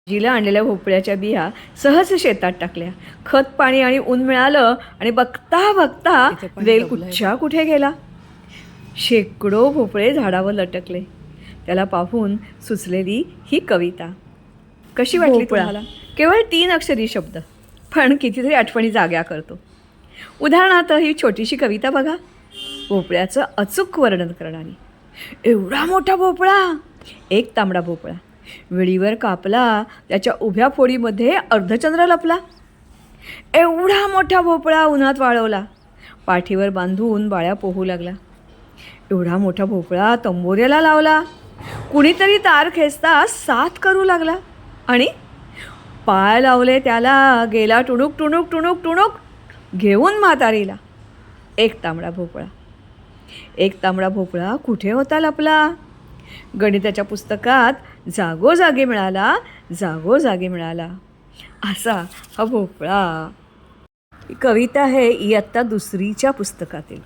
जिला आणलेल्या भोपळ्याच्या बिया सहज शेतात टाकल्या. खत पाणी आणि ऊन मिळालं आणि बघता बघता वेल कुठच्या कुठे गेला. शेकडो भोपळे झाडावर लटकले. त्याला पाहून सुचलेली ही कविता. कशी वाटली तुम्हाला? केवळ 3 अक्षरी शब्द, पण कितीतरी आठवणी जाग्या करतो. उदाहरणार्थ ही छोटीशी कविता बघा, भोपळ्याचं अचूक वर्णन करणारी. एवढा मोठा भोपळा, एक तांबडा भोपळा, वेळीवर कापला, त्याच्या उभ्या फोडीमध्ये अर्धचंद्र लपला. एवढा मोठा भोपळा उन्हात वाळवला, पाठीवर बांधून बाळ्या पोहू लागला. एवढा मोठा भोपळा तंबोऱ्याला लावला, कुणीतरी तार खेचता साथ करू लागला. आणि पाय लावले त्याला, गेला टुणूक टुणूक टुणूक टुणूक घेऊन म्हातारीला. एक तांबडा भोपळा. एक तांबडा भोपळा कुठे होता लपला? गणिताच्या पुस्तकात जागोजागी मिळाला, जागोजागी मिळाला. असा हा भोपळा. ही कविता आहे इयत्ता 2रीच्या पुस्तकातील.